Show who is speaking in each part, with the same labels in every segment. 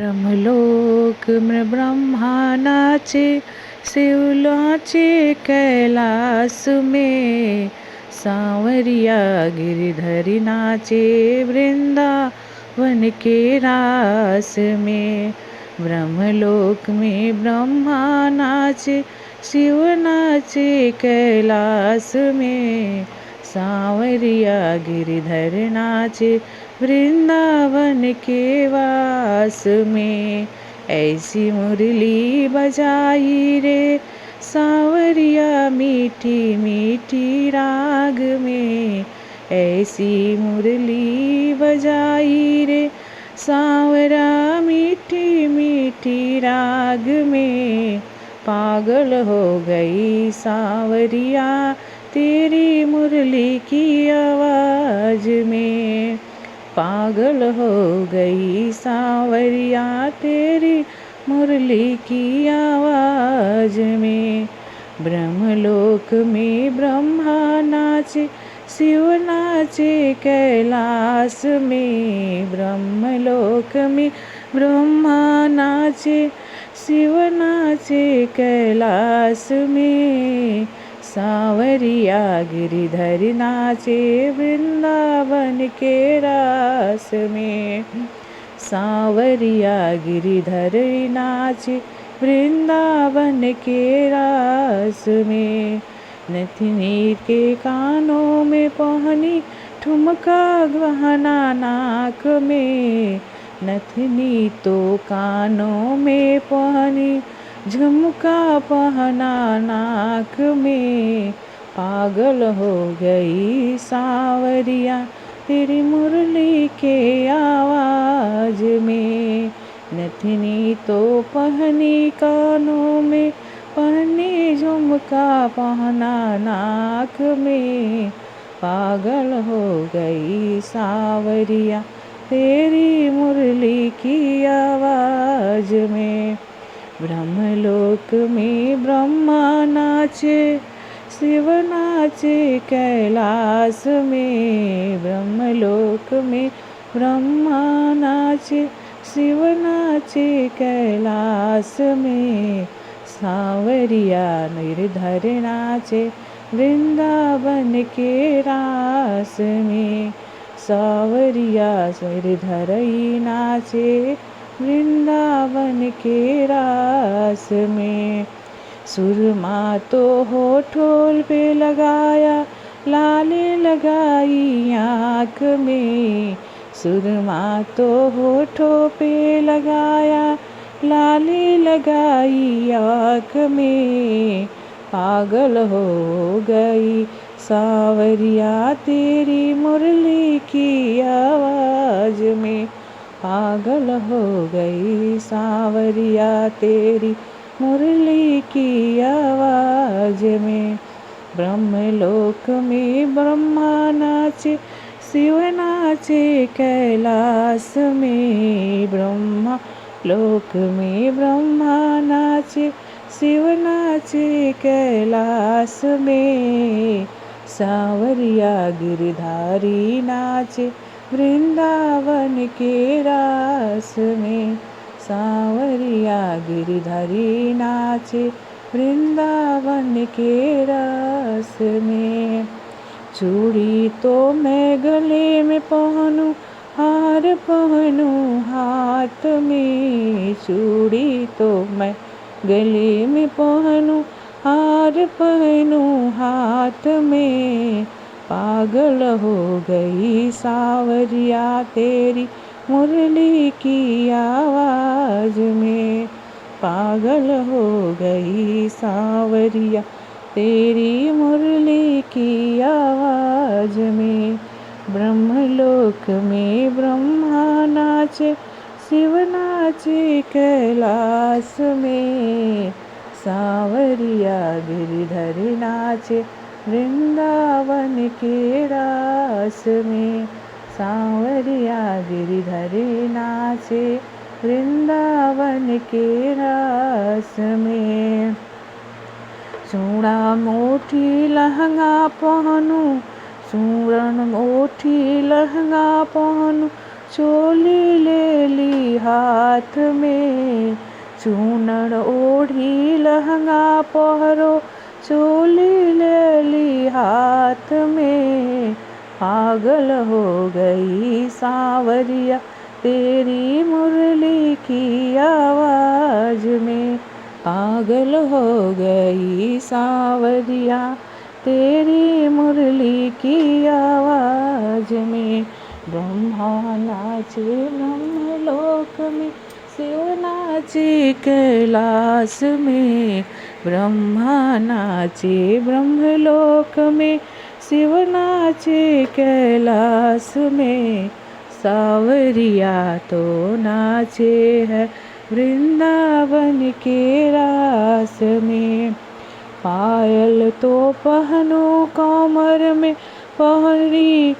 Speaker 1: ब्रह्मलोक में ब्रह्मा नाचे, शिव नाचे कैलाश में। सांवरिया गिरधरी नाचे वृंदावन के रास में। ब्रह्मलोक में ब्रह्मा नाचे, शिव नाचे कैलाश में। सांवरिया गिरधर नाचे वृंदावन के वास में। ऐसी मुरली बजाई रे सांवरिया मीठी मीठी राग में। ऐसी मुरली बजाई रे सांवरा मीठी मीठी राग में। पागल हो गई सांवरिया तेरी मुरली की आवाज में। पागल हो गई सांवरिया तेरी मुरली की आवाज में। ब्रह्मलोक में ब्रह्मा नाचे, शिव नाचे कैलाश में। ब्रह्मलोक में ब्रह्मा नाचे, शिव नाचे कैलाश में। सांवरिया गिरधर नाचे वृंदावन के रास में। सांवरिया गिरधर नाचे वृंदावन के रास में। नथनी के कानों में पहनी, ठुमका गहना नाक में। नथनी तो कानों में पहनी, झुमका पहना नाक में। पागल हो गई सांवरिया तेरी मुरली के आवाज में। नथनी तो पहनी कानों में, पहनी झुमका पहना नाक में। पागल हो गई सांवरिया तेरी मुरली की आवाज में। ब्रह्मलोक में ब्रह्मा नाचे, शिव नाचे कैलाश में। ब्रह्मलोक में ब्रह्मा नाचे, शिव नाचे कैलाश में। सांवरिया गिरधर नाचे वृंदावन के रास में। सांवरिया गिरधर नाचे वृंदावन के रास में। सुरमा तो होठों पे लगाया, लाली लगाई आँख में। सुरमा तो होठों पे लगाया, लाली लगाई आँख में। पागल हो गई सांवरिया तेरी मुरली की आवाज में। पागल हो गई सांवरिया तेरी मुरली की आवाज में। ब्रह्मलोक में ब्रह्मा नाचे, शिव नाचे कैलाश में। ब्रह्मा लोक में ब्रह्मा नाचे, शिव नाचे कैलाश में। सांवरिया गिरधारी नाचे वृंदावन के रास में। सांवरिया गिरधरी नाचे वृंदावन के रास में। चूड़ी तो मैं गले में पहनूं, हार पहनूं हाथ में। चूड़ी तो मैं गले में पहनूं, हार पहनूं हाथ में। पागल हो गई सांवरिया तेरी मुरली की आवाज में। पागल हो गई सांवरिया तेरी मुरली की आवाज में। ब्रह्मलोक में ब्रह्मा नाचे, शिव नाचे कैलाश में। सांवरिया गिरधर नाचे वृंदावन के रास में। सांवरिया गिरधर नाचे वृंदावन के रास में। चूड़ा मोठी लहंगा पहनूं, चूड़न मोठी लहंगा पहनूं। चोली ले ली हाथ में, चूनर ओढ़ी लहंगा पहरो, चोली ले ली हाथ में। पागल हो गई सांवरिया तेरी मुरली की आवाज़ में, पागल हो गई सांवरिया तेरी मुरली की आवाज़ में। ब्रह्मा नाचे ब्रह्मलोक में, शिव नाचे कैलाश में। ब्रह्मा नाचे ब्रह्मलोक में, शिव नाचे कैलाश में। सांवरिया तो नाचे है वृंदावन के रास में। पायल तो पहनो कमर में पहनी,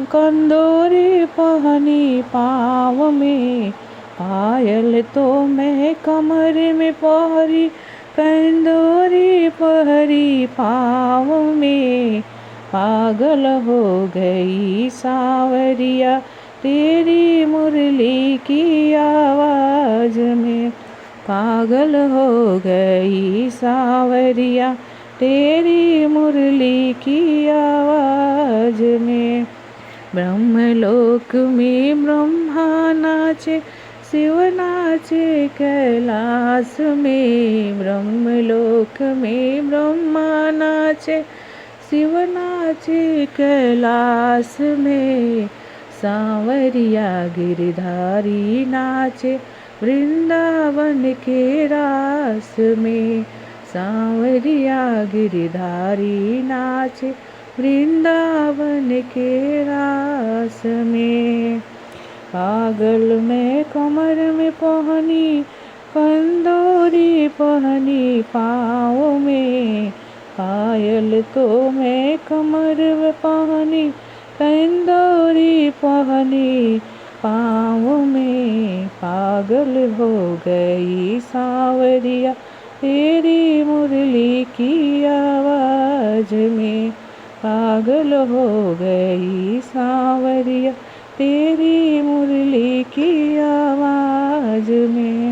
Speaker 1: कंदोरी पहनी पाँव में। पायल तो मैं कमर में पहरी, कंदोरी पहरी पाँव में। पागल हो गई सांवरिया तेरी मुरली की आवाज़ में, पागल हो गई सांवरिया तेरी मुरली की आवाज़ में। ब्रह्मलोक में ब्रह्मा नाचे, शिव नाचे कैलाश में। ब्रह्मलोक में ब्रह्मा नाचे, शिव नाचे कैलाश में। सांवरिया गिरधारी नाचे वृंदावन के रास में। सांवरिया गिरधारी नाचे वृंदावन के रास में। पागल में कमर में पहनी, कंदोरी पहनी पाँव में। पायल तो मैं कमर में पहनी, कंदोरी पहनी पाँव में। पागल हो गई सांवरिया तेरी मुरली की आवाज़ में, पागल हो गई सांवरिया तेरी मुरली की आवाज़ में।